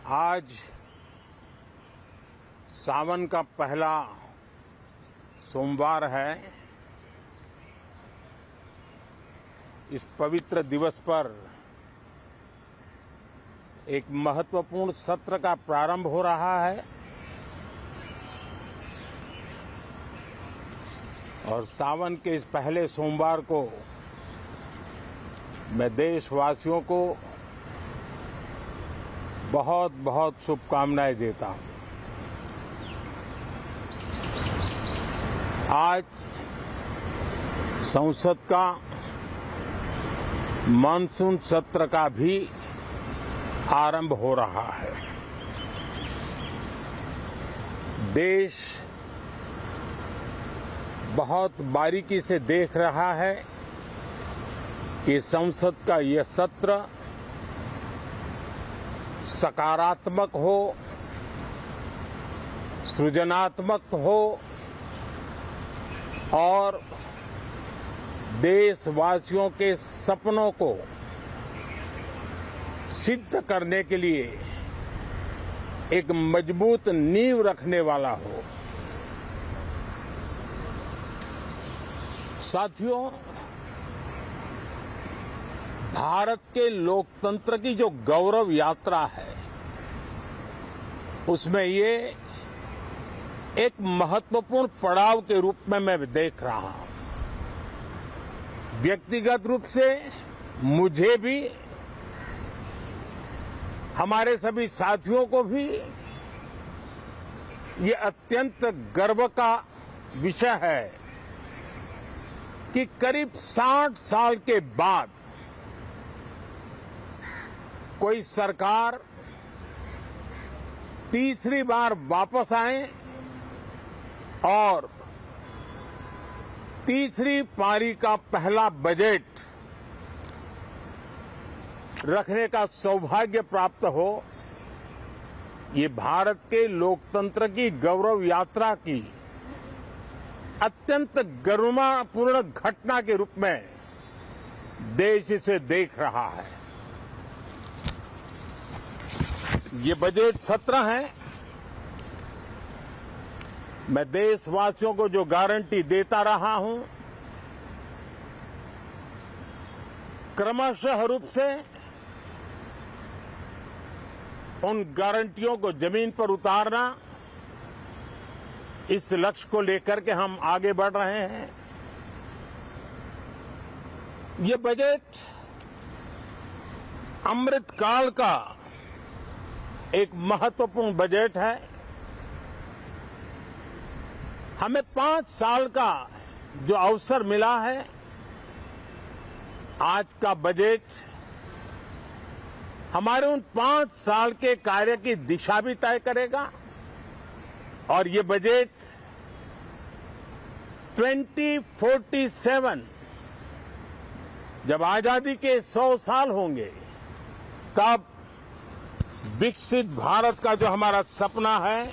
आज सावन का पहला सोमवार है। इस पवित्र दिवस पर एक महत्वपूर्ण सत्र का प्रारंभ हो रहा है और सावन के इस पहले सोमवार को मैं देशवासियों को बहुत बहुत शुभकामनाएं देता हूं। आज संसद का मानसून सत्र का भी आरंभ हो रहा है। देश बहुत बारीकी से देख रहा है कि संसद का यह सत्र सकारात्मक हो, सृजनात्मक हो और देशवासियों के सपनों को सिद्ध करने के लिए एक मजबूत नींव रखने वाला हो। साथियों, भारत के लोकतंत्र की जो गौरव यात्रा है उसमें ये एक महत्वपूर्ण पड़ाव के रूप में मैं देख रहा हूं। व्यक्तिगत रूप से मुझे भी, हमारे सभी साथियों को भी ये अत्यंत गर्व का विषय है कि करीब 60 साल के बाद कोई सरकार तीसरी बार वापस आए और तीसरी पारी का पहला बजट रखने का सौभाग्य प्राप्त हो। ये भारत के लोकतंत्र की गौरव यात्रा की अत्यंत गरिमापूर्ण घटना के रूप में देश इसे देख रहा है। ये बजट सत्र है। मैं देशवासियों को जो गारंटी देता रहा हूं, क्रमशः रूप से उन गारंटियों को जमीन पर उतारना, इस लक्ष्य को लेकर के हम आगे बढ़ रहे हैं। ये बजट अमृतकाल का एक महत्वपूर्ण बजट है। हमें 5 साल का जो अवसर मिला है, आज का बजट हमारे उन 5 साल के कार्य की दिशा भी तय करेगा और ये बजट 2047 जब आजादी के 100 साल होंगे तब विकसित भारत का जो हमारा सपना है,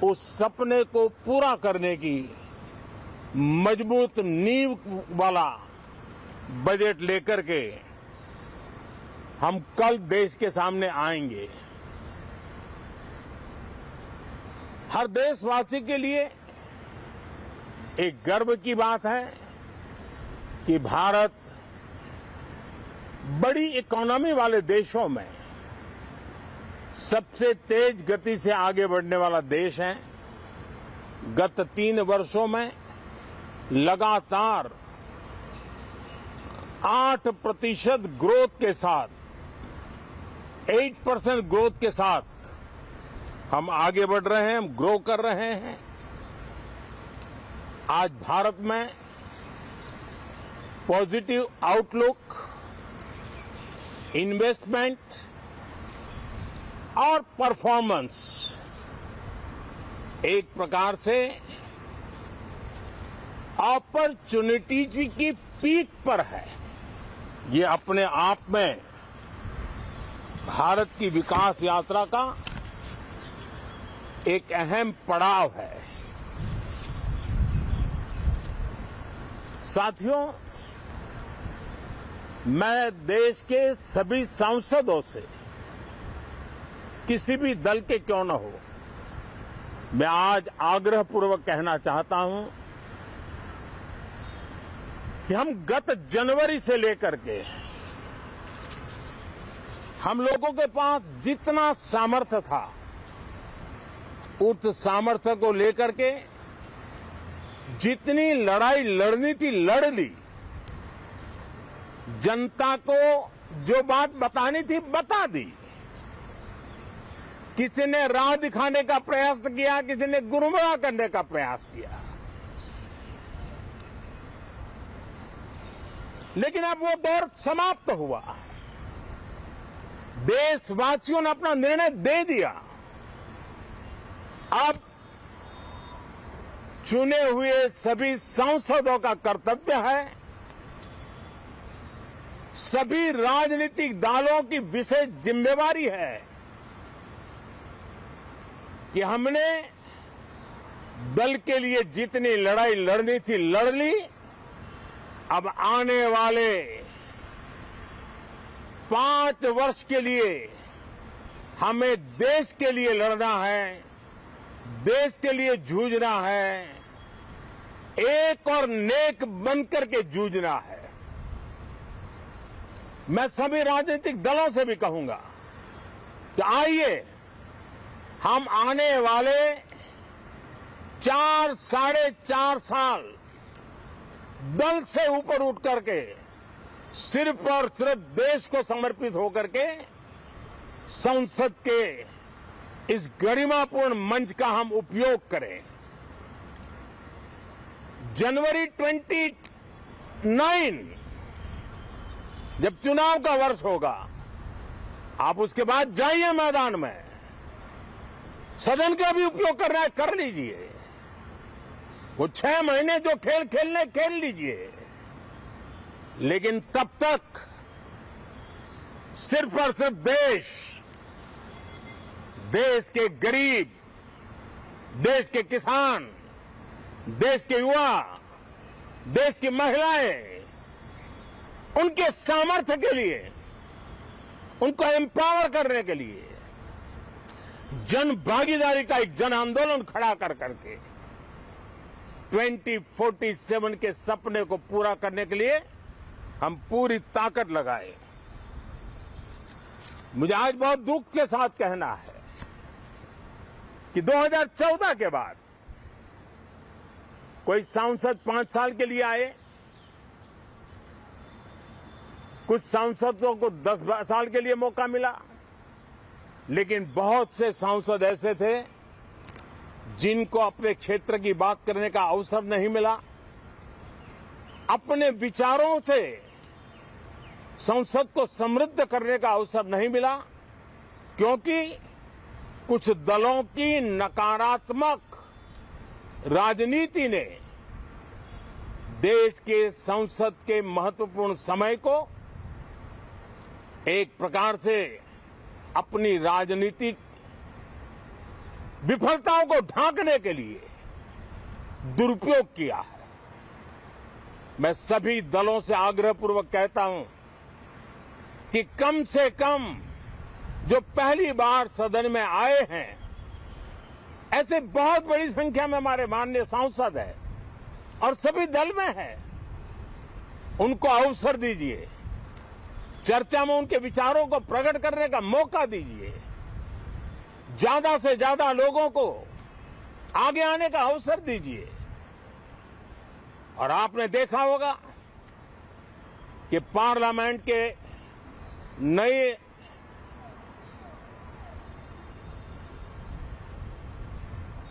उस सपने को पूरा करने की मजबूत नींव वाला बजट लेकर के हम कल देश के सामने आएंगे। हर देशवासी के लिए एक गर्व की बात है कि भारत बड़ी इकोनॉमी वाले देशों में सबसे तेज गति से आगे बढ़ने वाला देश है। गत 3 वर्षों में लगातार 8% ग्रोथ के साथ, 8% ग्रोथ के साथ हम आगे बढ़ रहे हैं, हम ग्रो कर रहे हैं। आज भारत में पॉजिटिव आउटलुक, इन्वेस्टमेंट और परफॉर्मेंस एक प्रकार से अपॉर्चुनिटीज की पीक पर है। ये अपने आप में भारत की विकास यात्रा का एक अहम पड़ाव है। साथियों, मैं देश के सभी सांसदों से किसी भी दल के क्यों न हो, मैं आज आग्रहपूर्वक कहना चाहता हूं कि हम गत जनवरी से लेकर के हम लोगों के पास जितना सामर्थ्य था, उस सामर्थ्य को लेकर के जितनी लड़ाई लड़नी थी लड़ ली। जनता को जो बात बतानी थी बता दी। किसी ने राह दिखाने का प्रयास किया, किसी ने गुमराह करने का प्रयास किया, लेकिन अब वो दौर समाप्त हुआ। देशवासियों ने अपना निर्णय दे दिया। अब चुने हुए सभी सांसदों का कर्तव्य है, सभी राजनीतिक दलों की विशेष जिम्मेवारी है कि हमने दल के लिए जितनी लड़ाई लड़नी थी लड़ ली। अब आने वाले 5 वर्ष के लिए हमें देश के लिए लड़ना है, देश के लिए जूझना है, एक और नेक बनकर के जूझना है। मैं सभी राजनीतिक दलों से भी कहूंगा कि आइए हम आने वाले 4 साढ़े 4 साल दल से ऊपर उठ करके सिर्फ और सिर्फ देश को समर्पित होकर के संसद के इस गरिमापूर्ण मंच का हम उपयोग करें। जनवरी 29 जब चुनाव का वर्ष होगा, आप उसके बाद जाइए मैदान में, सदन का भी उपयोग करना है कर लीजिए। वो 6 महीने जो खेल खेलने खेल लीजिए, लेकिन तब तक सिर्फ और सिर्फ देश के गरीब, देश के किसान, देश के युवा, देश की महिलाएं, उनके सामर्थ्य के लिए, उनको एम्पावर करने के लिए जन भागीदारी का एक जन आंदोलन खड़ा कर करके 2047 के सपने को पूरा करने के लिए हम पूरी ताकत लगाए। मुझे आज बहुत दुख के साथ कहना है कि 2014 के बाद कोई सांसद 5 साल के लिए आए, कुछ सांसदों को 10 साल के लिए मौका मिला, लेकिन बहुत से सांसद ऐसे थे जिनको अपने क्षेत्र की बात करने का अवसर नहीं मिला, अपने विचारों से संसद को समृद्ध करने का अवसर नहीं मिला, क्योंकि कुछ दलों की नकारात्मक राजनीति ने देश के संसद के महत्वपूर्ण समय को एक प्रकार से अपनी राजनीतिक विफलताओं को ढांकने के लिए दुरुपयोग किया है। मैं सभी दलों से आग्रहपूर्वक कहता हूं कि कम से कम जो पहली बार सदन में आए हैं, ऐसे बहुत बड़ी संख्या में हमारे माननीय सांसद हैं और सभी दल में हैं, उनको अवसर दीजिए, चर्चा में उनके विचारों को प्रकट करने का मौका दीजिए, ज्यादा से ज्यादा लोगों को आगे आने का अवसर दीजिए। और आपने देखा होगा कि पार्लियामेंट के नए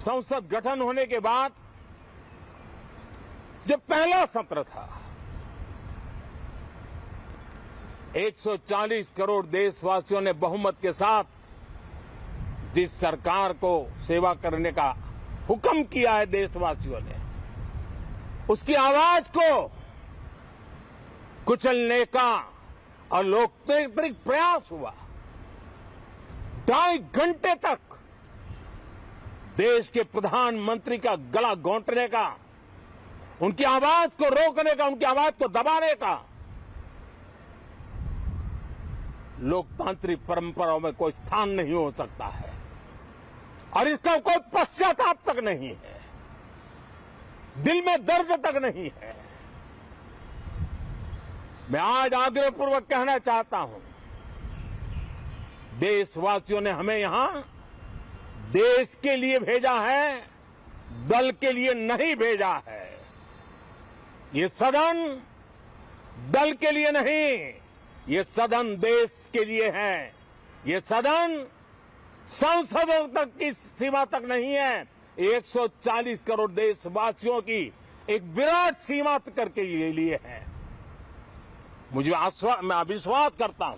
संसद गठन होने के बाद जो पहला सत्र था, 140 करोड़ देशवासियों ने बहुमत के साथ जिस सरकार को सेवा करने का हुक्म किया है देशवासियों ने, उसकी आवाज को कुचलने का और लोकतांत्रिक प्रयास हुआ। 2.5 घंटे तक देश के प्रधानमंत्री का गला घोंटने का, उनकी आवाज को रोकने का, उनकी आवाज को दबाने का लोकतांत्रिक परंपराओं में कोई स्थान नहीं हो सकता है और इसका कोई पश्चाताप तक नहीं है, दिल में दर्द तक नहीं है। मैं आज आग्रहपूर्वक कहना चाहता हूं, देशवासियों ने हमें यहां देश के लिए भेजा है, दल के लिए नहीं भेजा है। ये सदन दल के लिए नहीं, ये सदन देश के लिए है। ये सदन संसदों तक की सीमा तक नहीं है, 140 करोड़ देशवासियों की एक विराट सीमा करके ये लिए है। मैं विश्वास करता हूं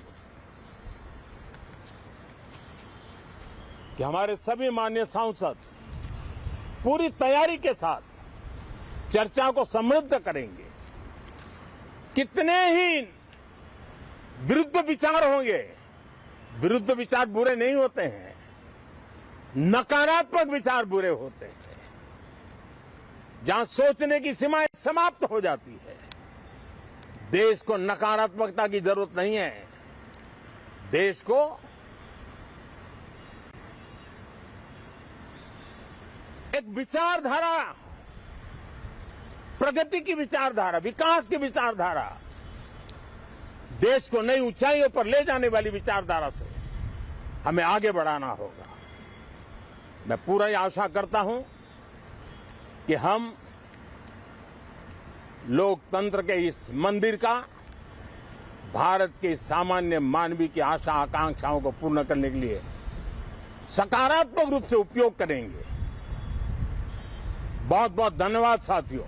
कि हमारे सभी माननीय सांसद पूरी तैयारी के साथ चर्चा को समृद्ध करेंगे। कितने ही विरुद्ध विचार होंगे, विरुद्ध विचार बुरे नहीं होते हैं, नकारात्मक विचार बुरे होते हैं। जहां सोचने की सीमाएं समाप्त हो जाती है, देश को नकारात्मकता की जरूरत नहीं है। देश को एक विचारधारा, प्रगति की विचारधारा, विकास की विचारधारा, देश को नई ऊंचाइयों पर ले जाने वाली विचारधारा से हमें आगे बढ़ाना होगा। मैं पूरा ही आशा करता हूं कि हम लोकतंत्र के इस मंदिर का भारत के सामान्य मानवीय की आशा आकांक्षाओं को पूर्ण करने के लिए सकारात्मक रूप से उपयोग करेंगे। बहुत बहुत धन्यवाद साथियों।